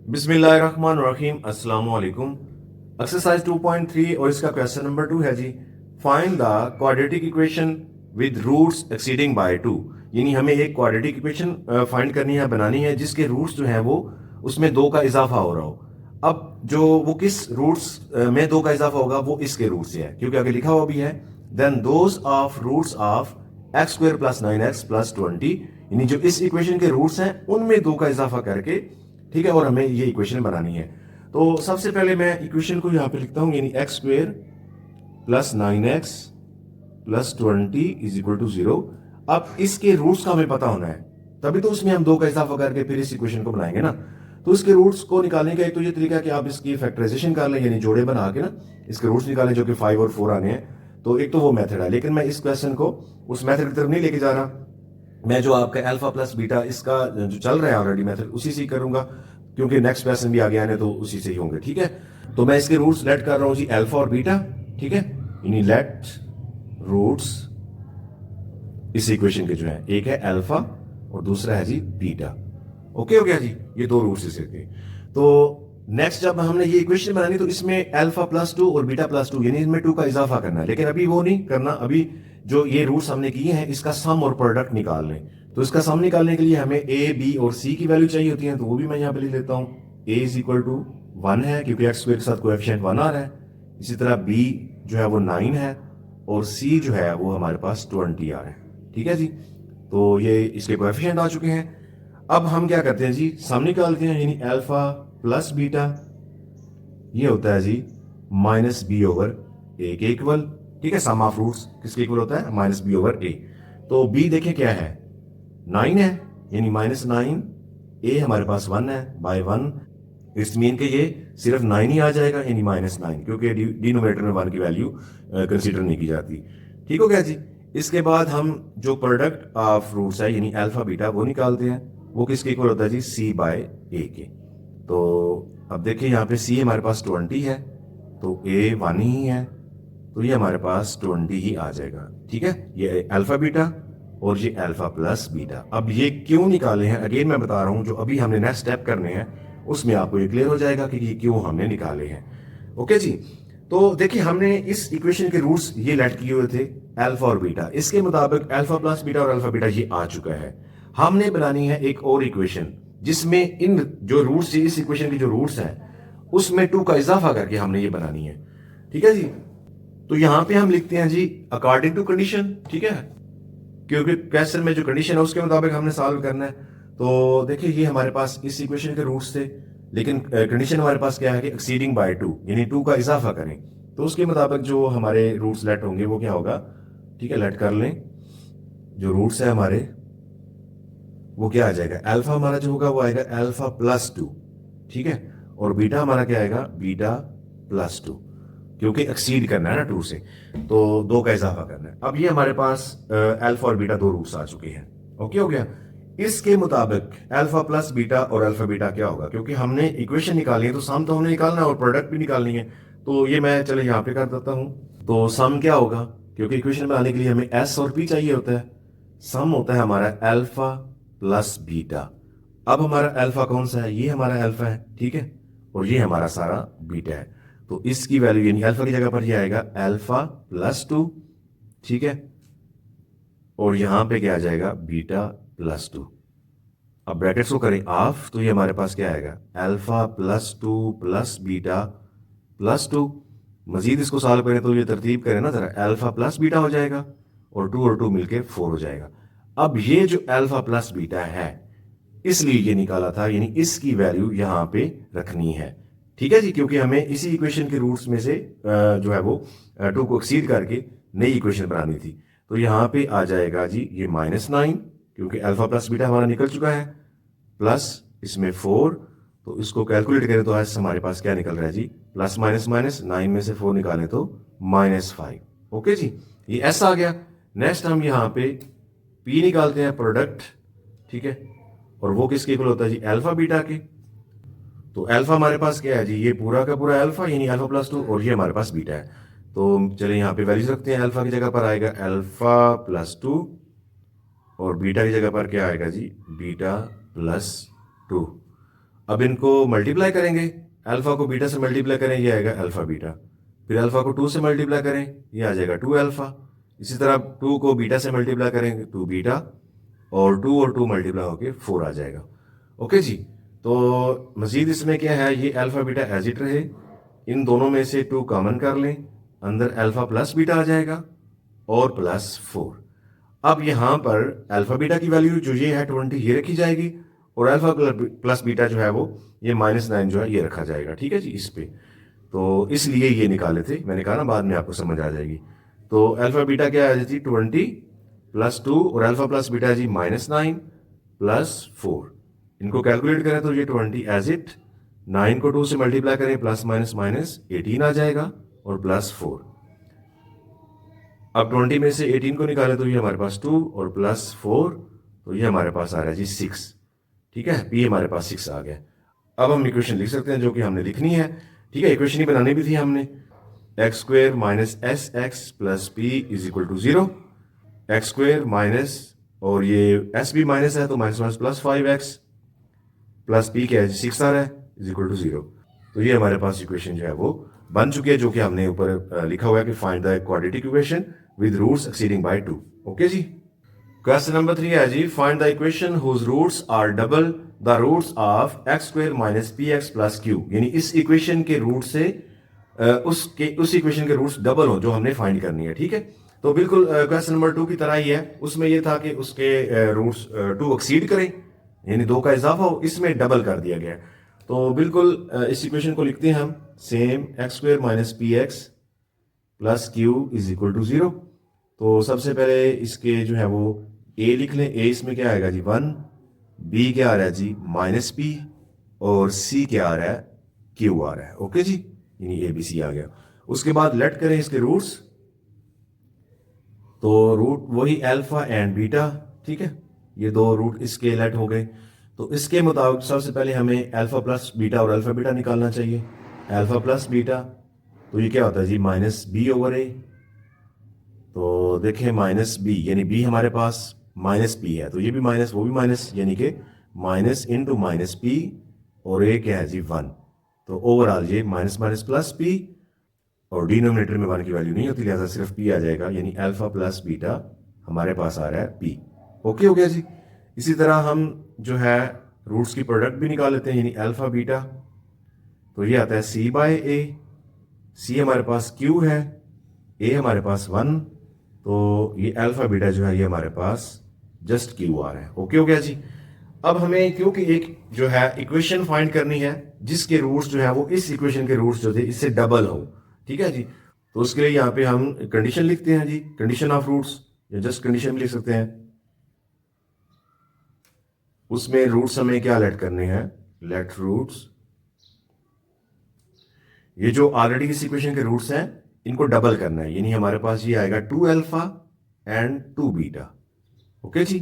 बिस्मिल्लाहिर्रहमानिर्रहीम अस्सलाम वालेकुम। एक्सरसाइज 2.3 और इसका क्वेश्चन नंबर 2 है जी, find the quadratic equation with roots exceeding by 2। यानी हमें एक क्वाड्रेटिक इक्वेशन फाइंड करनी है, बनानी है, जिसके रूट्स जो है वो उसमें 2 का इजाफा हो रहा हो। अब जो वो किस रूट्स में 2 का इजाफा होगा वो इसके रूट से है, क्योंकि आगे लिखा हुआ भी है then those of roots of x square plus 9x plus 20। यानी जो इस इक्वेशन के रूट्स हैं उनमें 2 का इजाफा करके, ठीक है, और हमें ये इक्वेशन बनानी है। तो सबसे पहले मैं इक्वेशन को यहां पे लिखता हूं, यानी x square plus 9x plus 20 is equal to 0। अब इसके रूट्स का हमें पता होना है, तभी तो उसमें हम 2 का इजाफा करके फिर इस इक्वेशन को बनाएंगे ना। तो इसके रूट्स को निकालने का एक तो ये तरीका है कि आप इसकी फैक्टराइजेशन कर लें, यानी जोड़े बना के ना इसके रूट्स निकालें, जो कि 5 और 4 आने हैं। तो एक तो वो मेथड है, लेकिन मैं इस क्वेश्चन को उस मेथड की तरफ नहीं लेके जा रहा। मैं जो आपका अल्फा प्लस बीटा इसका जो चल रहा है ऑलरेडी मेथड, उसी से ही करूंगा, क्योंकि नेक्स्ट क्वेश्चन भी आगे आने तो उसी से ही होंगे। ठीक है, तो मैं इसके रूट्स लेट कर रहा हूं जी अल्फा और बीटा। ठीक है, यानी लेट रूट्स इस इक्वेशन के जो है, एक है अल्फा और दूसरा है जी बीटा। ओके हो गया जी, ये 2 रूट्स इसके थे। तो नेक्स्ट जब हमने ये इक्वेशन बनानी तो इसमें अल्फा प्लस 2 और बीटा प्लस 2 यानी इसमें 2 का इजाफा करना है, लेकिन अभी वो नहीं करना। अभी जो ये रूट्स हमने किए हैं इसका सम और प्रोडक्ट निकाल लें। तो इसका सम निकालने के लिए हमें ए बी और सी की वैल्यू चाहिए होती है, तो वो भी मैं यहाँ पे लिख लेता हूँ। ए इज इक्वल टू 1 है, क्योंकि एक्स स्क्वायर के साथ कोएफिशिएंट 1 आ रहा है। इसी तरह बी जो है वो 9 है, और सी जो है वो हमारे पास 20 आ रहा है। ठीक है जी, तो ये इसके कोएफिशिएंट आ चुके हैं। अब हम क्या करते हैं जी, सम निकालते हैं, यानी अल्फा प्लस बीटा ये होता है जी माइनस बी ओवर ए के इक्वल। ठीक है, सम ऑफ रूट्स किसके इक्वल होता है, माइनस बी ओवर ए। तो बी देखें क्या है, 9 है, यानी -9। ए हमारे पास 1 है, बाय 1 इस मीन के ये सिर्फ 9 ही आ जाएगा, यानी -9, क्योंकि डिनोमिनेटर में 1 की वैल्यू कंसीडर नहीं की जाती। ठीक हो गया जी। इसके बाद हम जो प्रोडक्ट ऑफ रूट्स है, यानी अल्फा बीटा, वो निकालते हैं। वो किसके इक्वल होता है जी, सी बाय ए के। तो अब देखिए यहाँ पे सी हमारे पास 20 है, तो ए 1 ही है, तो ये हमारे पास 20 ही आ जाएगा। ठीक है, ये अल्फा बीटा और ये अल्फा प्लस बीटा। अब ये क्यों निकाले हैं, अगेन मैं बता रहा हूं, जो अभी हमने नेक्स्ट स्टेप करने हैं उसमें आपको ये क्लियर हो जाएगा कि ये क्यों हमने निकाले हैं। ओके जी, तो देखिए हमने इस इक्वेशन के रूट्स ये लेट किए हुए थे अल्फा और बीटा। इसके मुताबिक अल्फा प्लस बीटा और अल्फा बीटा ये आ चुका है। हमने बनानी है एक और इक्वेशन जिसमें इन जो रूट्स, इस इक्वेशन के जो रूट्स हैं उसमें 2 का इजाफा करके हमने ये बनानी है। ठीक है जी, तो यहां पे हम लिखते हैं जी अकॉर्डिंग टू कंडीशन। ठीक है, क्योंकि क्वेश्चन में जो कंडीशन है उसके मुताबिक हमने सॉल्व करना है। तो देखिए ये हमारे पास इस इक्वेशन के रूट्स थे, लेकिन कंडीशन हमारे पास क्या है कि एक्सीडिंग बाय 2, यानी 2 का इजाफा करें। तो उसके मुताबिक जो हमारे रूट्स लेट होंगे वो क्या होगा। ठीक है, लेट कर लें, जो रूट्स है हमारे वो क्या आ जाएगा, अल्फा हमारा जो होगा वो आएगा अल्फा प्लस 2। ठीक है, और बीटा हमारा क्या आएगा, बीटा प्लस 2, क्योंकि एक्सीड करना है ना 2 से, तो 2 का इजाफा करना है। अब ये हमारे पास अल्फा और बीटा 2 रूट्स आ चुके हैं। ओके हो गया। इसके मुताबिक अल्फा प्लस बीटा और अल्फा बीटा क्या होगा, क्योंकि हमने इक्वेशन निकाली है तो सम तो हमने निकालना है और प्रोडक्ट भी निकालनी है। तो ये मैं चले यहाँ पे कर देता हूँ। तो सम क्या होगा, क्योंकि इक्वेशन बनाने के लिए हमें एस और पी चाहिए होता है। सम होता है हमारा अल्फा प्लस बीटा। अब हमारा अल्फा कौन सा है, ये हमारा अल्फा है। ठीक है, और ये हमारा सारा बीटा है। तो इसकी वैल्यू यानी अल्फा की जगह पर ये आएगा अल्फा प्लस 2। ठीक है, और यहां पे क्या आ जाएगा, बीटा प्लस 2। अब ब्रैकेट्स को करें ऑफ, तो ये हमारे पास क्या आएगा, alpha plus 2 plus beta plus 2। मजीद इसको सॉल्व करें तो ये तरतीब करें ना जरा, अल्फा प्लस बीटा हो जाएगा और 2 मिलके 4 हो जाएगा। अब ये जो अल्फा प्लस बीटा है इसलिए ये निकाला था, यानी इसकी वैल्यू यहां पे रखनी है। ठीक है जी, क्योंकि हमें इसी इक्वेशन के रूट्स में से जो है वो 2 को एक्सीड करके नई इक्वेशन बनानी थी। तो यहां पे आ जाएगा जी ये -9, क्योंकि अल्फा प्लस बीटा हमारा निकल चुका है, प्लस इसमें 4। तो इसको कैलकुलेट करें तो आज हमारे पास क्या निकल रहा है जी, प्लस माइनस माइनस 9 में से 4 निकालें तो -5। ओके जी, ये एस आ गया। नेक्स्ट हम यहाँ पे पी निकालते हैं, प्रोडक्ट। ठीक है, और वो किसके इक्वल होता है जी, अल्फा बीटा के। तो अल्फा हमारे पास क्या है जी, ये पूरा का पूरा अल्फा, यानी अल्फा प्लस 2, और ये हमारे पास बीटा है। तो चलिए यहाँ पे वैल्यूज रखते हैं। अल्फा की जगह पर आएगा अल्फा प्लस 2, और बीटा की जगह पर क्या आएगा जी, बीटा प्लस 2। अब इनको मल्टीप्लाई करेंगे, अल्फा को बीटा से मल्टीप्लाई करें, ये आएगा अल्फा बीटा, फिर अल्फा को 2 से मल्टीप्लाई करें, ये आ जाएगा 2 अल्फा, इसी तरह 2 को बीटा से मल्टीप्लाई करेंगे 2 बीटा, और 2 और 2 मल्टीप्लाई होके 4 आ जाएगा। ओके जी, तो मजीद इसमें क्या है, ये अल्फा बीटा एज इट रहे, इन दोनों में से 2 कॉमन कर लें, अंदर अल्फा प्लस बीटा आ जाएगा और प्लस 4। अब यहाँ पर अल्फा बीटा की वैल्यू जो ये है 20 ये रखी जाएगी, और अल्फा प्लस बीटा जो है वो ये -9 जो है ये रखा जाएगा। ठीक है जी, इस पे तो इसलिए ये निकाले थे, मैंने कहा ना बाद में आपको समझ आ जाएगी। तो अल्फा बीटा क्या आ जाती 20 + 2 और अल्फा प्लस बीटा जी -9 + 4। इनको कैलकुलेट करें तो ये 20 एज इट, 9 को 2 से मल्टीप्लाई करें प्लस माइनस माइनस 18 आ जाएगा और +4। अब 20 में से 18 को निकालें तो ये हमारे पास 2 और +4, तो ये हमारे पास आ रहा है जी 6। ठीक है, पी हमारे पास 6 आ गया। अब हम इक्वेशन लिख सकते हैं जो कि हमने लिखनी है। ठीक है, इक्वेशन ही बनानी भी थी हमने। x² - sx + p = 0, x² minus, और ये s भी माइनस है तो minus plus 5x plus p क्या है 6 आ रहा है = 0। तो ये हमारे पास इक्वेशन जो है वो बन चुकी है, जो कि हमने ऊपर लिखा हुआ है कि find the quadratic equation with roots exceeding by 2। Okay जी, क्वेश्चन नंबर 3 है जी, find the equation whose roots are double the roots of x² - px + q। यानी इस इक्वेशन के रूट से उस इक्वेशन के रूट्स डबल हो जो हमने फाइंड करनी है। ठीक है, तो बिल्कुल क्वेश्चन नंबर 2 की तरह ही है। उसमें यह था कि उसके रूट्स 2 एक्सीड करें, यानी 2 का इजाफा हो, इसमें डबल कर दिया गया। तो बिल्कुल इस इक्वेशन को लिखते हैं हम, सेम x² - px + q = 0। तो सबसे पहले इसके जो है वो a लिख लें। a इसमें क्या आएगा जी 1, b क्या आ रहा है जी -p, और c क्या आ रहा है q आ रहा है। ओके जी, यानी a b c आ गया। उसके बाद लेट करें इसके रूट्स, तो रूट वही अल्फा एंड बीटा। ठीक है, ये 2 रूट इसके लेट हो गए। तो इसके मुताबिक सबसे पहले हमें अल्फा प्लस बीटा और अल्फा बीटा निकालना चाहिए। अल्फा प्लस बीटा तो ये क्या होता है जी -b/a। तो देखें -b यानी b हमारे पास -p है, तो ये भी माइनस वो भी माइनस, यानी कि माइनस इंटू -p, और a क्या है जी 1। तो ओवरऑल ये माइनस माइनस प्लस p, और डिनोमिनेटर में 1 की वैल्यू नहीं होती, लिहाजा सिर्फ p आ जाएगा, यानी अल्फा प्लस बीटा हमारे पास आ रहा है p। ओके हो गया जी। इसी तरह हम जो है रूट्स की प्रोडक्ट भी निकाल लेते हैं, यानी अल्फा बीटा, तो ये आता है c/a। c हमारे पास q है, a हमारे पास 1, तो ये अल्फा बीटा जो है ये हमारे पास जस्ट q आ रहा है। ओके हो गया जी। अब हमें क्योंकि एक जो है इक्वेशन फाइंड करनी है जिसके रूट्स जो है वो इस इक्वेशन के रूट्स जो थे इससे डबल हो। ठीक है जी, तो उसके लिए यहाँ पे हम कंडीशन लिखते हैं जी, कंडीशन ऑफ रूट्स, या जस्ट कंडीशन भी लिख सकते हैं। उसमें रूट्स हमें क्या लेट करने हैं, लेट रूट्स, ये जो ऑलरेडी इस इक्वेशन के रूट्स हैं इनको डबल करना है, यानी हमारे पास ये आएगा 2 अल्फा एंड 2 बीटा। ओके जी,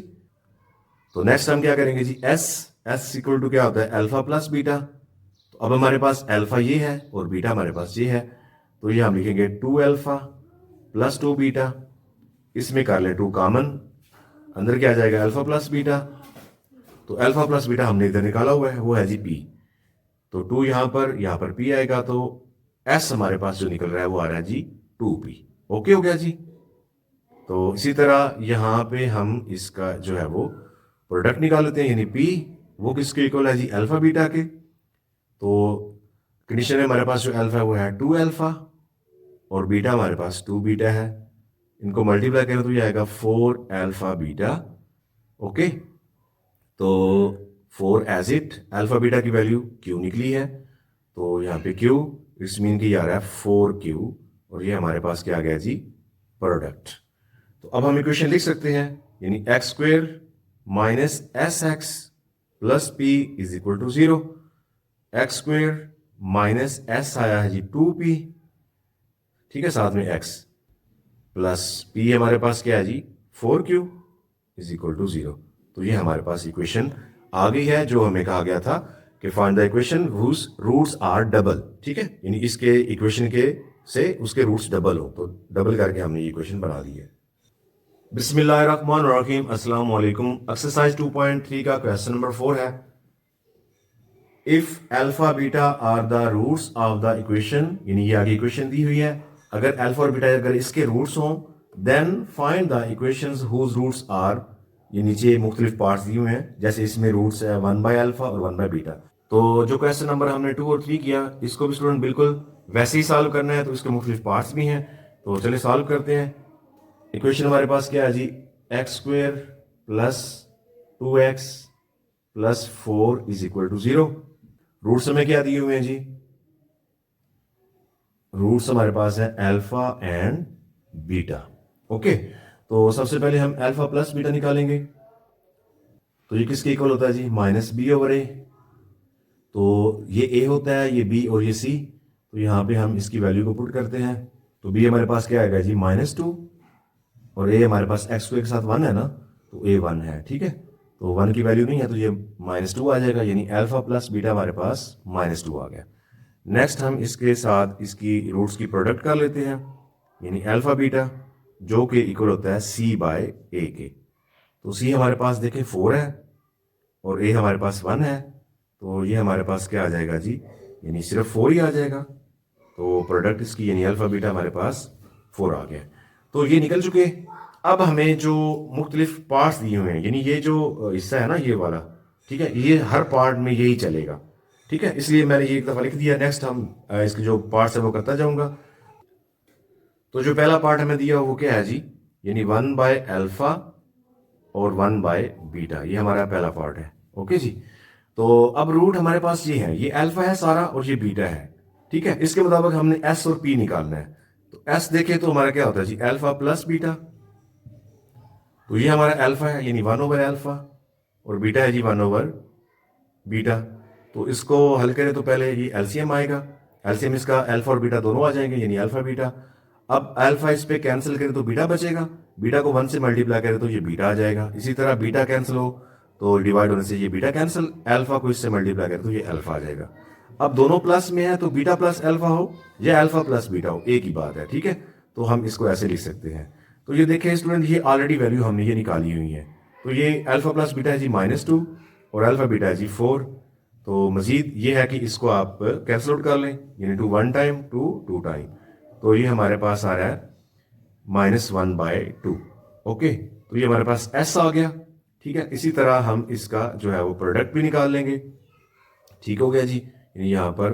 तो नेक्स्ट हम क्या करेंगे जी, s इक्वल टू क्या होता है अल्फा प्लस बीटा। तो अब हमारे पास अल्फा ये है और बीटा हमारे पास ये है, तो ये हम लिखेंगे 2 अल्फा + 2 बीटा। इसमें कर ले 2 कॉमन, अंदर क्या आ जाएगा अल्फा प्लस बीटा। तो अल्फा प्लस बीटा हमने इधर निकाला हुआ है, वो है जी p। तो 2 यहाँ पर p आएगा, तो s हमारे पास जो निकल रहा है वो आ रहा है जी 2p। ओके हो गया जी। तो इसी तरह यहाँ पे हम इसका जो है वो प्रोडक्ट निकाल लेते हैं, यानी p वो किसके इक्वल है जी अल्फा बीटा के। तो कंडीशन में हमारे पास जो अल्फा है वो है 2 अल्फा, और बीटा हमारे पास 2 बीटा है। इनको मल्टीप्लाई करें तो ये आएगा 4 अल्फा बीटा। ओके, तो 4 एज इट, अल्फा बीटा की वैल्यू q निकली है, तो यहाँ पे q इट्स मीन कि आ रहा है 4q, और ये हमारे पास क्या आ गया जी प्रोडक्ट। तो अब हम इक्वेशन लिख सकते हैं, यानी x² - sx + p = 0। x² - s आया है जी 2p, ठीक है, साथ में x प्लस p हमारे पास क्या है जी 4q = 0। तो ये हमारे पास इक्वेशन आ गई है जो हमें कहा गया था कि find the equation whose roots are double. ठीक है, यानी इसके इक्वेशन के से उसके रूट्स डबल हो, तो डबल करके हमने ये इक्वेशन बना दी है। बिस्मिल्लाहिर्रहमानिर्रहीम, अस्सलाम वालेकुम। एक्सरसाइज 2.3 का क्वेश्चन नंबर 4 है। If alpha beta are the roots of the equation, यानी ये आगे इक्वेशन दी हुई है, अगर अल्फा और बीटा अगर इसके रूट्स हों, then find the equations whose roots are, ये नीचे मुख्तलिफ पार्ट्स दिए हुए हैं, जैसे इसमें रूट्स है 1 बाय अल्फा और 1 बाय बीटा। तो जो क्वेश्चन नंबर हमने 2 और 3 किया, इसको भी स्टूडेंट बिल्कुल वैसे ही सॉल्व करना है, तो इसके मुख्तलिफ पार्ट्स भी हैं, तो चलिए सॉल्व करते हैं। इक्वेशन हमारे पास क्या है जी, x square plus 2x plus 4 is equal to 0। रूट्स हमें क्या दिए हुए हैं जी, रूट्स हमारे पास है अल्फा एंड बीटा। ओके, तो सबसे पहले हम अल्फा प्लस बीटा निकालेंगे, तो ये किसके इक्वल होता है जी, माइनस बी ओवर ए। तो ये ए होता है, ये बी और ये सी, तो यहाँ पे हम इसकी वैल्यू को पुट करते हैं, तो बी हमारे पास क्या आएगा जी, -2, और ए हमारे पास एक्स स्क्वायर के साथ 1 है ना, तो ए 1 है, ठीक है, तो 1 की वैल्यू नहीं है, तो ये -2 आ जाएगा, यानी अल्फा प्लस बीटा हमारे पास -2 आ गया। नेक्स्ट हम इसके साथ इसकी रूट्स की प्रोडक्ट कर लेते हैं, यानी अल्फा बीटा जो कि इक्वल होता है सी बाय ए के। तो सी हमारे पास देखें 4 है और ए हमारे पास 1 है, तो ये हमारे पास क्या आ जाएगा जी, यानी सिर्फ 4 ही आ जाएगा, तो प्रोडक्ट इसकी यानी अल्फा बीटा हमारे पास 4 आ गया। तो ये निकल चुके। अब हमें जो मुख्तलिफ पार्ट्स दिए हुए हैं, यानी ये जो हिस्सा है ना ये वाला, ठीक है, ये हर पार्ट में यही चलेगा, ठीक है, इसलिए मैंने ये एक दफ़ा लिख दिया। नेक्स्ट हम इसके जो पार्ट्स है वो करता जाऊंगा। तो जो पहला पार्ट हमें दिया वो क्या है जी, यानी 1 बाय अल्फा और 1 बाय बीटा, ये हमारा पहला पार्ट है। ओके जी, तो अब रूट हमारे पास ये है, ये अल्फा है सारा और ये बीटा है, ठीक है, इसके मुताबिक हमने एस और पी निकालना है। तो एस देखें तो हमारा क्या होता है जी, अल्फा प्लस बीटा, तो ये हमारा अल्फा है यानी 1 ओवर अल्फा, और बीटा है जी 1 ओवर बीटा। तो इसको हल करें तो पहले ये एलसीएम आएगा, एलसीएम इसका अल्फा और बीटा दोनों आ जाएंगे, यानी अल्फा बीटा। अब अल्फा इस पे कैंसिल करें तो बीटा बचेगा, बीटा को 1 से मल्टीप्लाई करें तो ये बीटा आ जाएगा। इसी तरह बीटा कैंसिल हो तो डिवाइड होने से ये बीटा कैंसिल, अल्फा को इससे मल्टीप्लाई करें तो ये अल्फा आ जाएगा। अब दोनों प्लस में है तो बीटा प्लस अल्फा हो या अल्फा प्लस बीटा हो, एक ही बात है, ठीक है, तो हम इसको ऐसे लिख सकते हैं। तो ये देखें स्टूडेंट, ये ऑलरेडी वैल्यू हमने ये निकाली हुई है, तो ये अल्फा प्लस बीटा है जी -2 और अल्फा बीटा है जी 4। तो मजीद ये है कि इसको आप कैंसिल आउट कर लें, यानी 2 1 टाइम 2 2 टाइम, तो ये हमारे पास आ रहा है -1/2। ओके, तो ये हमारे पास एस आ गया, ठीक है। इसी तरह हम इसका जो है वो प्रोडक्ट भी निकाल लेंगे, ठीक हो गया जी, यानी यहाँ पर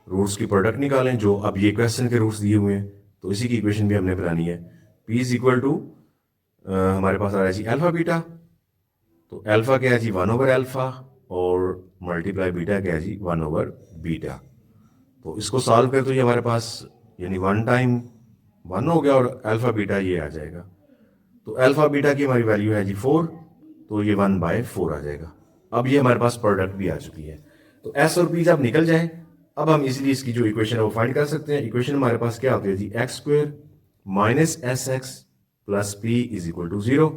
रूट्स की प्रोडक्ट निकालें जो अब ये क्वेश्चन के रूट्स दिए हुए हैं, तो इसी की इक्वेशन भी हमने बनानी है। P इज इक्वल टू हमारे पास आ रहा है जी अल्फा बीटा, तो अल्फा क्या है जी 1 ओवर अल्फा और मल्टीप्लाई बीटा क्या है जी 1 ओवर बीटा। तो इसको सॉल्व करें तो ये हमारे पास यानी 1 टाइम 1 हो गया और अल्फा बीटा ये आ जाएगा। तो अल्फा बीटा की हमारी वैल्यू है जी 4, तो ये 1/4 आ जाएगा। अब ये हमारे पास प्रोडक्ट भी आ चुकी है। तो एस और पी जब निकल जाए, अब हम इजीली इसकी जो इक्वेशन है वो फाइंड कर सकते हैं। इक्वेशन हमारे पास क्या होती है जी, x square minus S x plus P is equal to 0।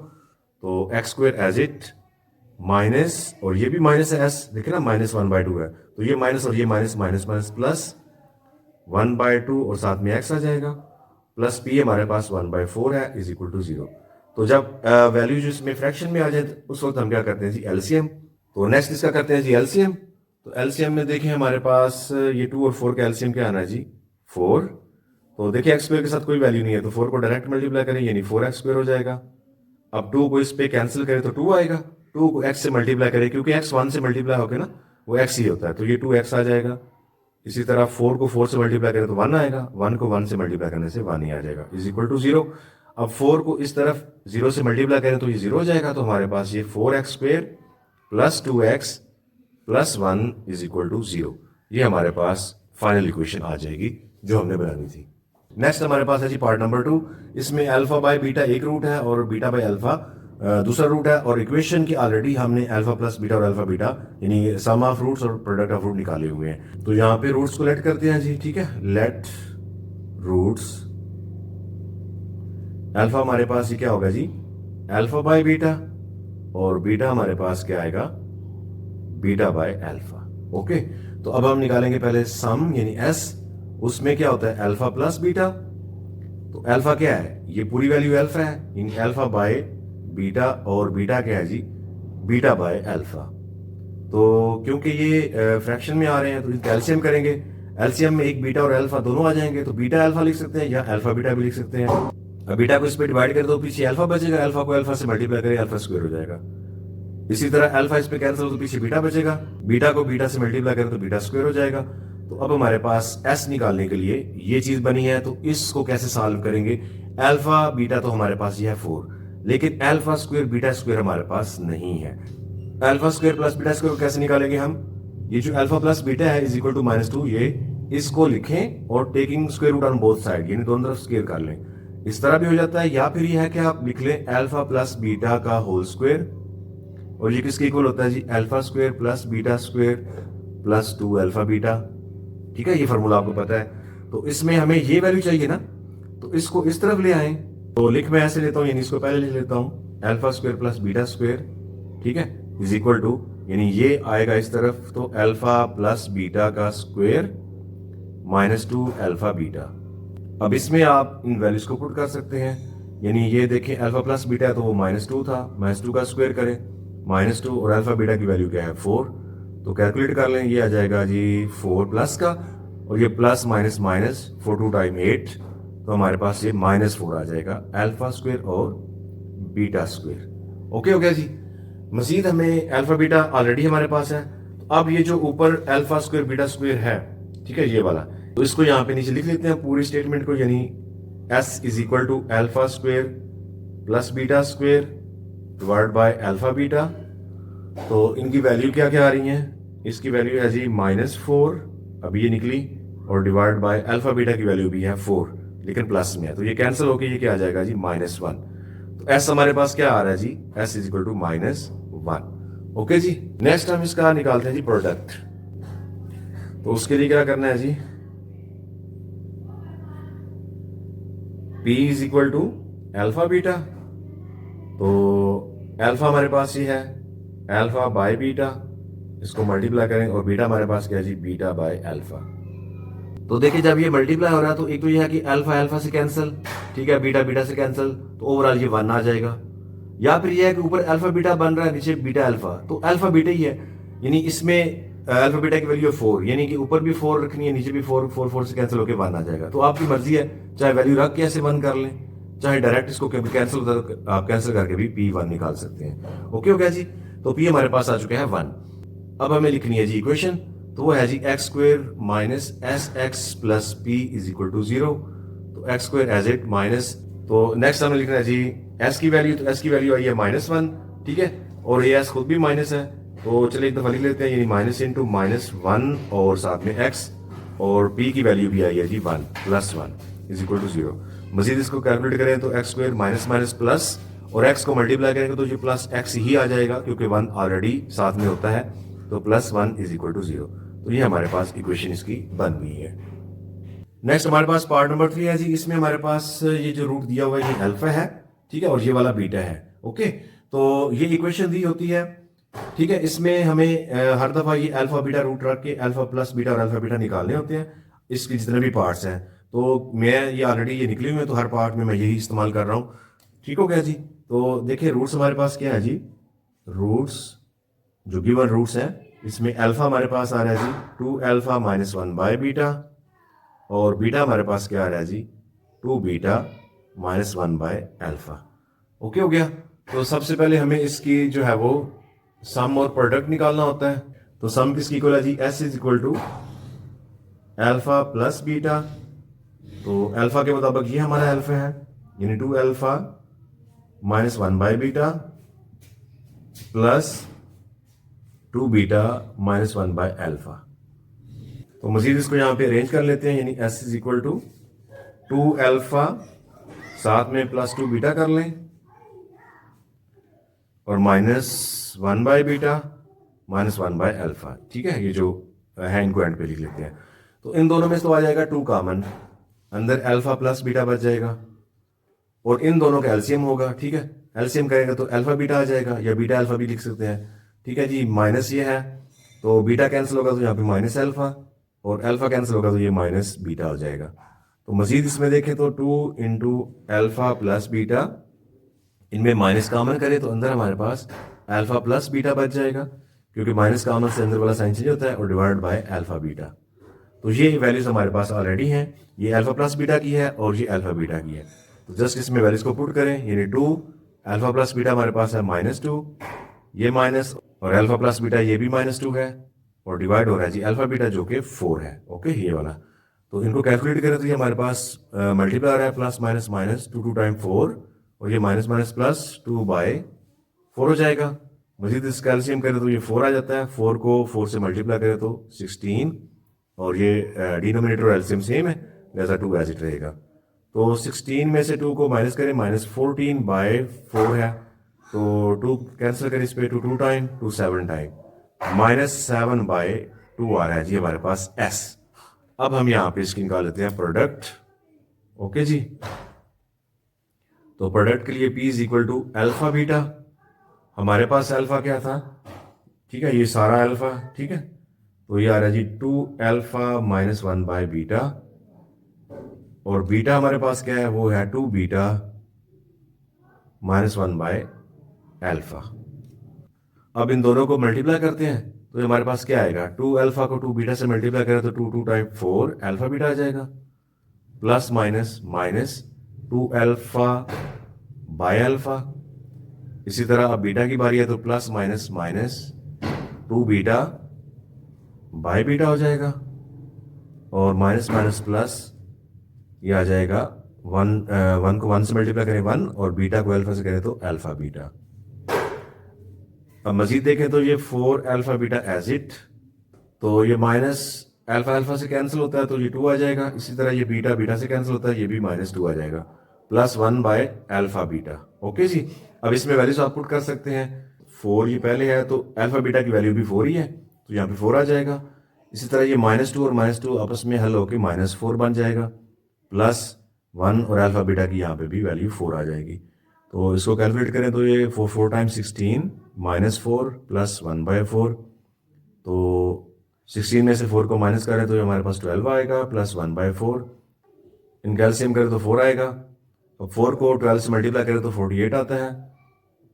तो x square as it minus, और ये भी माइनस है, एस देखे ना -1/2 है, तो ये माइनस और ये माइनस माइनस माइनस प्लस 1/2 और साथ में एक्स आ जाएगा, प्लस पी हमारे पास 1/4 है इज इक्वल टू 0। तो जब वैल्यू जो इसमें फ्रैक्शन में आ जाए उस वक्त हम क्या करते हैं जी, एलसीएम। तो नेक्स्ट इसका करते हैं जी एलसीएम। तो एलसीएम में देखें हमारे पास ये 2 और 4 का एलसीएम क्या आना है जी 4। तो देखिए एक्स स्क्वायर के साथ कोई वैल्यू नहीं है, तो 4 को डायरेक्ट मल्टीप्लाई करें यानी 4x स्क्वायर हो जाएगा। अब 2 को इस पे कैंसिल करें तो 2 आएगा, 2 को x से मल्टीप्लाई करें क्योंकि x 1 से मल्टीप्लाई होकर ना वो x ही होता है, तो ये 2x आ जाएगा। इसी तरह 4 को 4 से मल्टीप्लाई करें तो 1 आएगा, 1 को 1 से मल्टीप्लाई करने से 1 ही आ जाएगा इज इक्वल टू 0। अब 4 को इस तरफ 0 से मल्टीप्लाई करें तो ये 0 हो जाएगा, तो हमारे पास ये 4x square plus 2x plus 1 is equal to 0। ये हमारे पास फाइनल इक्वेशन आ जाएगी जो हमने बनानी थी। नेक्स्ट हमारे पास है जी पार्ट नंबर 2। इसमें अल्फा बाय बीटा एक रूट है और बीटा बाय अल्फा दूसरा रूट है, और इक्वेशन की ऑलरेडी हमने अल्फा प्लस बीटा और अल्फा बीटा यानी सम ऑफ रूट्स और प्रोडक्ट ऑफ रूट निकाले हुए हैं। तो यहाँ पे रूट्स को लेट करते हैं जी, ठीक है, लेट रूट्स अल्फा हमारे पास ये क्या होगा जी अल्फा बाय बीटा, और बीटा हमारे पास क्या आएगा बीटा बाय अल्फा। ओके, तो अब हम निकालेंगे पहले सम यानी एस, उसमें क्या होता है अल्फा प्लस बीटा। तो अल्फा क्या है, ये पूरी वैल्यू अल्फा है यानी अल्फा बाय बीटा, और बीटा क्या है जी बीटा बाय अल्फा। तो क्योंकि ये फ्रैक्शन में आ रहे हैं तो इनका एलसीएम करेंगे, एलसीएम में एक बीटा और अल्फा दोनों आ जाएंगे, तो बीटा अल्फा लिख सकते हैं या अल्फा बीटा भी लिख सकते हैं। अब बीटा को इस पे डिवाइड कर दो, पीछे अल्फा बचेगा, अल्फा को अल्फा से मल्टीप्लाई करें, अल्फा स्क्वायर हो जाएगा। इसी तरह अल्फा इस पे कैंसिल हो तो पीछे बीटा बचेगा, बीटा को बीटा से मल्टीप्लाई करें तो बीटा स्क्वायर हो जाएगा। तो अब हमारे पास एस निकालने के लिए ये चीज बनी है, तो इसको कैसे सॉल्व करेंगे? अल्फा बीटा तो हमारे पास ये है 4, लेकिन अल्फा स्क्वायर बीटा स्क्वायर हमारे पास नहीं है। Alpha square plus beta square को कैसे निकालेंगे हम? ये जो अल्फा प्लस बीटा है इज इक्वल टू -2, ये इसको लिखें और taking square root on both side, यानी दोनों तरफ स्क्वायर कर लें। इस तरह भी हो जाता है, या फिर यह है कि आप लिख लें अल्फा प्लस बीटा का होल स्क्वायर, और ये किसके इक्वल होता है जी? Alpha square plus beta square plus 2 alpha beta. ठीक है, ये फॉर्मूला आपको पता है। तो इसमें हमें ये वैल्यू चाहिए ना, तो इसको इस तरफ ले आए। तो लिख मैं ऐसे लेता हूं, यानी इसको पहले लिख लेता हूं alpha square plus beta square, ठीक है, इज इक्वल टू, यानी ये आएगा इस तरफ, तो अल्फा प्लस बीटा का स्क्वायर -2 अल्फा बीटा। अब इसमें आप इन वैल्यूज को पुट कर सकते हैं, यानी ये देखें अल्फा प्लस बीटा है तो वो -2 था, -2 का स्क्वायर करें, -2 और अल्फा बीटा की वैल्यू क्या है 4, तो कैलकुलेट कर लें, ये आ जाएगा जी 4 प्लस का, और ये प्लस माइनस माइनस 4 2 टाइम 8, तो हमारे पास ये -4 आ जाएगा अल्फा स्क्वायर और बीटा स्क्वायर। ओके हो गया जी। मजीद हमें अल्फा बीटा ऑलरेडी हमारे पास है, तो अब ये जो ऊपर अल्फा स्क्वायर बीटा स्क्वायर है, ठीक है, ये वाला, तो इसको यहाँ पे नीचे लिख लेते हैं पूरी स्टेटमेंट को, यानी S is equal to alpha square plus beta square divide by alpha beta. तो इनकी वैल्यू क्या क्या आ रही है? इसकी वैल्यू है जी -4, अभी ये निकली, और डिवाइड बाय अल्फा बीटा की वैल्यू भी है 4, लेकिन प्लस में है, तो ये कैंसिल होकर ये क्या आ जाएगा जी -1। तो एस हमारे पास क्या आ रहा है जी? S is equal to -1। Okay जी, नेक्स्ट हम इसका निकालते हैं जी प्रोडक्ट। तो उसके लिए क्या करना है जी? P is equal to alpha beta, तो अल्फा हमारे पास ही है अल्फा बाय बीटा, इसको मल्टीप्लाई करें, और बीटा हमारे पास क्या है जी? Beta by alpha. तो देखिए जब ये मल्टीप्लाई हो रहा है तो एक तो ये है कि अल्फा अल्फा से कैंसिल, ठीक है, बीटा बीटा से कैंसिल, तो ओवरऑल ये 1 आ जाएगा। या फिर ये है कि ऊपर अल्फा बीटा बन रहा है, नीचे बीटा अल्फा, तो अल्फा बीटा ही है, यानी इसमें अल्फा बीटा की वैल्यू 4, यानी कि ऊपर भी 4 रखनी है, नीचे भी 4, 4 4 से कैंसिल होकर 1 आ जाएगा। तो आपकी मर्जी है, चाहे वैल्यू रख के ऐसे 1 कर लें, चाहे डायरेक्ट इसको कैंसिल आप कैंसिल करके भी P1 निकाल सकते हैं। ओके हो गया जी। तो P हमारे पास आ चुका है 1। अब हमें लिखनी है जी इक्वेशन, तो वो है जी x square minus S x plus P is equal to 0। तो x square as it minus, तो नेक्स्ट हमें लिखना है जी एस की वैल्यू, तो एस की वैल्यू आई है -1, ठीक है, और ये एस खुद भी माइनस है, तो चलिए एक दफा लिख लेते हैं, यानी माइनस इंटू -1 और साथ में एक्स, और पी की वैल्यू भी आई है जी 1 + 1 इज इक्वल टू 0। मजीद इसको कैलकुलेट करें तो x square minus minus plus, और एक्स को मल्टीप्लाई करेंगे तो ये प्लस एक्स ही आ जाएगा, क्योंकि 1 ऑलरेडी साथ में होता है, तो +1 इज इक्वल टू 0। तो ये हमारे पास इक्वेशन इसकी बन गई है। नेक्स्ट हमारे पास पार्ट नंबर 3 है जी, इसमें हमारे पास ये जो रूट दिया हुआ है ये अल्फा है, ठीक है, और ये वाला बीटा है। ओके, तो ये इक्वेशन दी होती है, ठीक है, इसमें हमें हर दफा ये अल्फा बीटा रूट रख के अल्फा प्लस बीटा और अल्फा बीटा निकालने होते हैं, इसके जितने भी पार्ट्स हैं। तो मैं ये ऑलरेडी ये निकली हुई है, तो हर पार्ट में मैं यही इस्तेमाल कर रहा हूँ। ठीक हो गया जी। तो देखिए रूट्स हमारे पास क्या है जी, रूट्स जो गिवन रूट्स हैं, इसमें अल्फा हमारे पास आ रहा है जी 2 अल्फा माइनस 1 बाय बीटा, और बीटा हमारे पास क्या आ रहा है जी 2 beta minus 1 by alpha. Okay हो गया। तो सबसे पहले हमें इसकी जो है वो सम और प्रोडक्ट निकालना होता है। तो सम किसकी इक्वल है जी, S is equal to alpha plus beta. तो अल्फा के मुताबिक ये हमारा अल्फा है, यानी 2 alpha minus 1 by beta plus 2 beta minus 1 by alpha. तो मजीद इसको यहां पे अरेंज कर लेते हैं, यानी S is equal to 2 alpha साथ में प्लस 2 बीटा कर लें, और -1 बाय बीटा -1 बाय अल्फा। ठीक है, ये जो है इनको एंड पे लिख लेते हैं। तो इन दोनों में तो आ जाएगा 2 कॉमन, अंदर अल्फा प्लस बीटा बच जाएगा, और इन दोनों का एलसीएम होगा। ठीक है, एलसीएम करेगा तो अल्फा बीटा आ जाएगा, या बीटा अल्फा भी लिख सकते हैं। ठीक है जी, माइनस ये है तो बीटा कैंसिल होगा तो यहाँ पे माइनस अल्फा, और अल्फा कैंसिल होगा तो ये माइनस बीटा हो जाएगा। तो मजीद इसमें देखें तो 2 इंटू अल्फा प्लस बीटा, इनमें माइनस कॉमन करें तो अंदर हमारे पास अल्फा प्लस बीटा बच जाएगा, क्योंकि माइनस का आमद से अंदर वाला साइन चेंज होता है, और डिवाइड बाय अल्फा बीटा। तो ये वैल्यूज हमारे पास ऑलरेडी हैं, ये अल्फा प्लस बीटा की है और ये अल्फा बीटा की है। तो जस्ट इसमें वैल्यूज को पुट करें, यानी 2 अल्फा प्लस बीटा हमारे पास है -2, ये माइनस, और अल्फा प्लस बीटा ये भी -2 है, और डिवाइड हो रहा है जी अल्फा बीटा जो कि 4 है। ओके, ये वाला। तो इनको कैलकुलेट करें तो ये हमारे पास मल्टीप्लाई है, प्लस माइनस माइनस 2 टाइम 4, और ये माइनस माइनस प्लस 2/4 हो जाएगा। मजीद इसका एलसीएम करें तो ये 4 आ जाता है, 4 को 4 से मल्टीप्लाई करें तो 16, और ये डिनोमिनेटर और एलसीएम सेम है, लिहाजा 2 एज इट रहेगा। तो 16 में से 2 को माइनस करें, -14/4 है, तो 2 कैंसिल करें इस पे, 2 टाइम, 2 7 टाइम, -7/2 आ रहा है जी हमारे पास एस। अब हम यहाँ पे इसकी निकाल लेते हैं प्रोडक्ट। ओके जी, तो प्रोडक्ट के लिए P is equal to alpha beta. हमारे पास अल्फा क्या था, ठीक है, ये सारा अल्फा, ठीक है, तो ये आ रहा है जी 2 अल्फा -1/बीटा, और बीटा हमारे पास क्या है, वो है 2 बीटा -1/अल्फा। अब इन दोनों को मल्टीप्लाई करते हैं तो हमारे पास क्या आएगा, 2 अल्फा को 2 बीटा से मल्टीप्लाई करें तो 2 टाइम 4 अल्फा बीटा आ जाएगा, plus minus minus 2 alpha by alpha. इसी तरह अब बीटा की बारी है तो plus minus minus 2 beta by beta हो जाएगा, और माइनस माइनस प्लस ये आ जाएगा 1 को 1 से मल्टीप्लाई करें 1, और बीटा को अल्फा से करें तो अल्फा बीटा। अब मजीद देखें तो ये 4 अल्फा बीटा एज इट, तो ये माइनस अल्फा अल्फा से कैंसिल होता है तो ये 2 आ जाएगा। इसी तरह ये बीटा बीटा से कैंसिल होता है, ये भी -2 आ जाएगा, प्लस 1/अल्फा बीटा। ओके जी, अब इसमें वैल्यूज आप पुट कर सकते हैं। 4 ये पहले है तो अल्फा बीटा की वैल्यू भी 4 ही है, तो यहाँ पे 4 आ जाएगा। इसी तरह ये -2 और -2 आपस में हल होकर -4 बन जाएगा, प्लस 1, और अल्फा बीटा की यहाँ पे भी वैल्यू 4 आ जाएगी। तो इसको कैलकुलेट करें तो ये 4 टाइम्स 16 -4 प्लस 1/4, तो 16 में से 4 को माइनस करें तो ये हमारे पास 12 आएगा, प्लस 1/4। इन कैल्सियम करें तो 4 आएगा, और 4 को 12 से मल्टीप्लाई करें तो 48 आता है,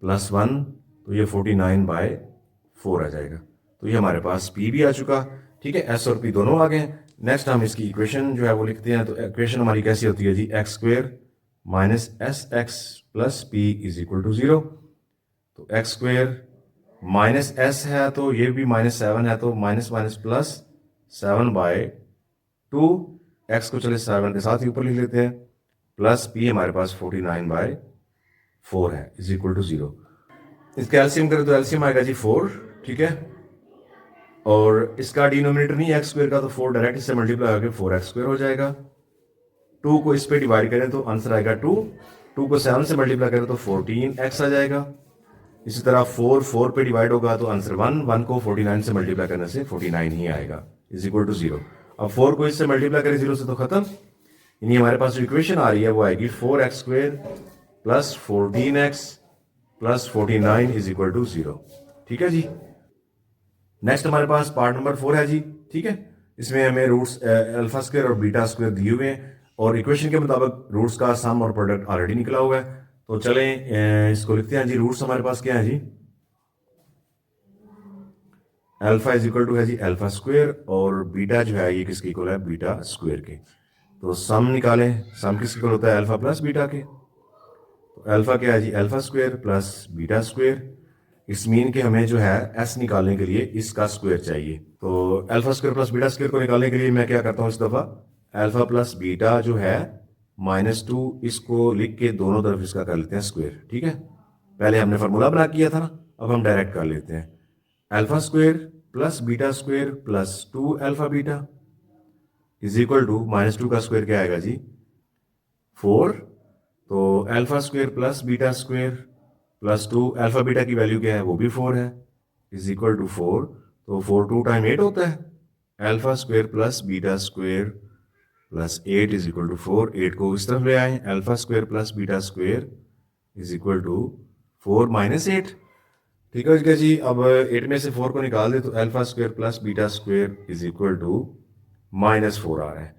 प्लस 1, तो ये 49/4 आ जाएगा। तो ये हमारे पास P भी आ चुका, ठीक है, S और P दोनों आ गए। नेक्स्ट हम इसकी इक्वेशन जो है वो लिखते हैं। तो इक्वेशन हमारी कैसी होती है जी, x² - SX + P = 0। तो x² -s है तो ये भी -7 है, तो माइनस माइनस प्लस 7/2, x को चले 7 के साथ ही ऊपर लिख लेते हैं, प्लस p हमारे पास 49/4 है, = 0। इसका एलसीएम करें तो एलसीएम आएगा जी 4, ठीक है, और इसका डिनोमिनेटर नहीं है x² का, तो 4 डायरेक्ट इससे मल्टीप्लाई होकर 4x² हो जाएगा। 2 को इस पे डिवाइड करें तो आंसर आएगा 2, 2 को 7 से मल्टीप्लाई करें तो 14x आ जाएगा। इसी तरह 4 पे डिवाइड होगा तो आंसर 1 को 49 से मल्टीप्लाई करने से 49 ही आएगा, = 0। अब 4 को इससे मल्टीप्लाई करें 0 से तो खत्म, यानी हमारे पास जो इक्वेशन आ रही है वो आएगी 4x² + 14x + 49 = 0। ठीक है जी। नेक्स्ट हमारे पास पार्ट नंबर 4 है जी, ठीक है, इसमें हमें रूट्स अल्फा स्क्वायर और बीटा स्क्वायर दिए हुए हैं, और इक्वेशन के मुताबिक रूट्स का सम और प्रोडक्ट ऑलरेडी निकला हुआ है। तो चलें इसको लिखते हैं जी। रूट्स हमारे पास क्या है जी, अल्फा = है जी अल्फा स्क्वायर, और बीटा जो है ये किसके इक्वल है, बीटा स्क्वायर के। तो सम निकालें, सम किसके इक्वल होता है, अल्फा प्लस बीटा के। तो अल्फा क्या है जी, alpha square plus beta square. इस मीन के हमें जो है एस निकालने के लिए इसका स्क्वायर चाहिए। तो alpha square plus beta square को निकालने के लिए मैं क्या करता हूँ, इस दफा अल्फा प्लस बीटा जो है -2, इसको लिख के दोनों तरफ इसका कर लेते हैं स्क्वायर। ठीक है, पहले हमने फार्मूला बना किया था ना, अब हम डायरेक्ट कर लेते हैं। Alpha square plus beta square plus 2 alpha beta = -2 का स्क्वायर क्या आएगा जी, 4। तो alpha square plus beta square plus 2, alpha beta की वैल्यू क्या है, वो भी 4 है, = 4। तो 4 2 टाइम 8 होता है। Alpha square plus beta square plus 8 = 4। 8 को इस तरफ ले आए, alpha square plus beta square = 4 - 8। ठीक है जी। अब 8 में से 4 को निकाल दे तो alpha square plus beta square = -4 आ रहा है।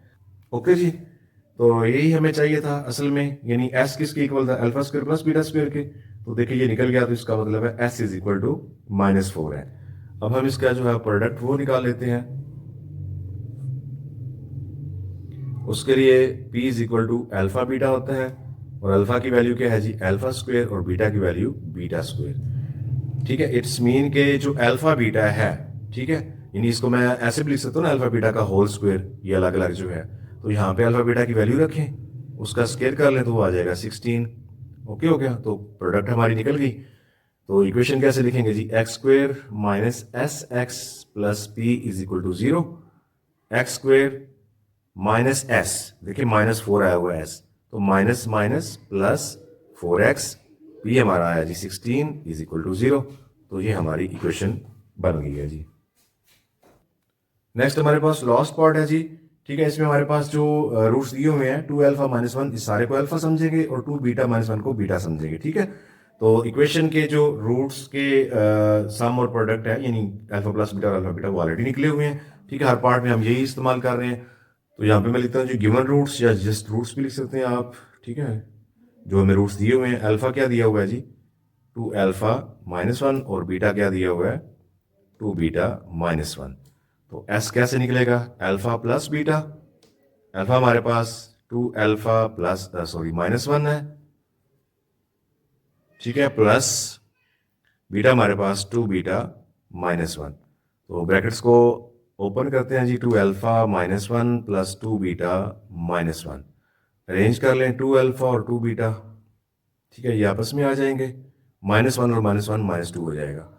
ओके जी, तो यही हमें चाहिए था असल में, यानी s किसके इक्वल था, alpha square plus beta square के। तो देखिए ये निकल गया, तो इसका मतलब है s = -4 है। अब हम इसका जो है प्रोडक्ट वो निकाल लेते हैं। उसके लिए p is equal to alpha beta होता है, और अल्फा की वैल्यू क्या है जी, अल्फा स्क्वायर, और बीटा की वैल्यू बीटा स्क्वायर। ठीक है, इट्स मीन के जो अल्फा बीटा है, ठीक है, यानी इसको मैं ऐसे भी लिख सकता हूँ ना, अल्फा बीटा का होल स्क्वायर, ये अलग अलग जो है, तो यहाँ पे अल्फा बीटा की वैल्यू रखें, उसका स्क्वायर कर लें तो वो आ जाएगा 16। ओके हो गया, तो प्रोडक्ट हमारी निकल गई। तो इक्वेशन कैसे लिखेंगे जी, x square minus S x plus P is equal to 0, x square minus S, देखिए -4 आया हुआ है एस, तो minus minus plus 4x, P हमारा आया जी 16 इज इक्वल टू 0। तो ये हमारी इक्वेशन बन गई है जी। नेक्स्ट हमारे पास लास्ट पार्ट है जी। ठीक है, इसमें हमारे पास जो रूट्स दिए हुए हैं 2 अल्फा माइनस 1, इस सारे को अल्फा समझेंगे और 2 बीटा माइनस 1 को बीटा समझेंगे। ठीक है, तो इक्वेशन के जो रूट्स के सम और प्रोडक्ट है, यानी अल्फा प्लस बीटा और अल्फा बीटा, वो ऑलरेडी निकले हुए हैं। ठीक है, हर पार्ट में हम यही इस्तेमाल कर रहे हैं। तो यहाँ पे मैं लिखता हूँ जो गिवन रूट्स, या जस्ट रूट्स भी लिख सकते हैं आप। ठीक है, जो हमें रूट्स दिए हुए हैं, अल्फा क्या दिया हुआ है जी, 2 अल्फा माइनस 1, और बीटा क्या दिया हुआ है, 2 बीटा माइनस 1। तो एस कैसे निकलेगा, अल्फा प्लस बीटा, अल्फा हमारे पास 2 अल्फा प्लस माइनस 1 है, ठीक है, प्लस बीटा हमारे पास 2 बीटा माइनस 1। तो ब्रैकेट्स को ओपन करते हैं जी, 2 alpha minus 1 plus 2 beta minus 1, arrange कर लें 2 अल्फा और 2 बीटा। ठीक है, ये आपस में आ जाएंगे, -1 और -1 -2 हो जाएगा।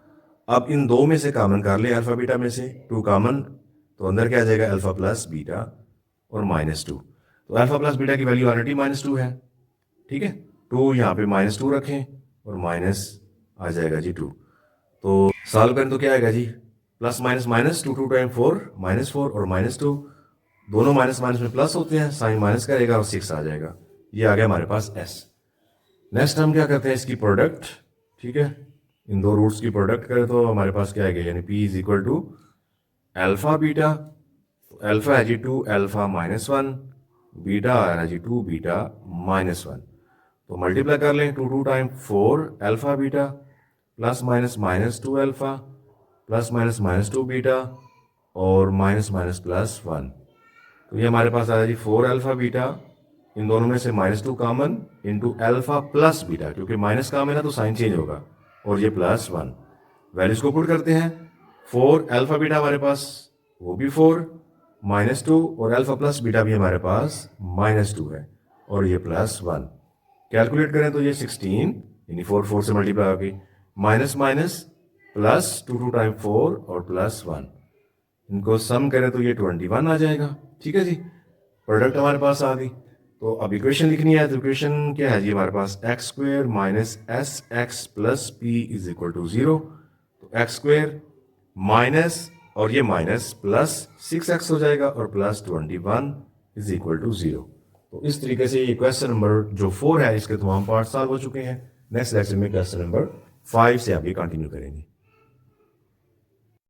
अब इन दो में से कॉमन कर ले, अल्फा बीटा में से 2 कॉमन, तो अंदर क्या आ जाएगा, अल्फा प्लस बीटा और -2। तो अल्फा प्लस बीटा की वैल्यू ऑलरेडी -2 है। ठीक है, 2 यहाँ पे -2 रखें और माइनस आ जाएगा जी 2। तो सॉल्व करें तो क्या आएगा जी, प्लस माइनस माइनस, 2 2 टाइम 4 -4 और -2, दोनों माइनस माइनस में प्लस होते हैं, साइन माइनस करेगा और 6 आ जाएगा। ये आ गया हमारे पास s। नेक्स्ट हम क्या करते हैं, इसकी प्रोडक्ट। ठीक है, इन दो रूट्स की प्रोडक्ट करें तो हमारे पास क्या आएगा, यानी p is equal to alpha beta, तो अल्फा है जी 2 अल्फा माइनस 1, बीटा आ रहा है जी 2 बीटा माइनस 1। तो मल्टीप्लाई कर लें, 2 2 time 4 alpha beta plus minus minus 2 alpha plus minus -2 beta और माइनस माइनस प्लस 1। तो ये हमारे पास आया जी 4 अल्फा बीटा, इन दोनों में से -2 common into alpha plus beta, क्योंकि माइनस कॉमन है तो साइन चेंज होगा, और ये +1। वैल्यूज को पुट करते हैं, 4 अल्फा बीटा हमारे पास वो भी 4, -2, और अल्फा प्लस बीटा भी हमारे पास -2 है, और ये +1। कैलकुलेट करें तो ये 16, यानी 4 4 से मल्टीप्लाई होगी, माइनस माइनस प्लस 2 2 टाइम 4 और +1, इनको सम करें तो ये 21 आ जाएगा। ठीक है जी, प्रोडक्ट हमारे पास आ गई। तो अब इक्वेशन लिखनी है, तो इक्वेशन क्या है जी हमारे पास, x square minus S x plus P is equal to 0। तो एक्स स्क्वायर माइनस और ये माइनस प्लस 6x हो जाएगा और प्लस 21 इज इक्वल टू 0। तो इस तरीके से ये क्वेश्चन नंबर जो 4 है, इसके तमाम पार्ट सॉल्व हो चुके हैं। नेक्स्ट लेक्चर में क्वेश्चन नंबर 5 से आगे कंटिन्यू करेंगे।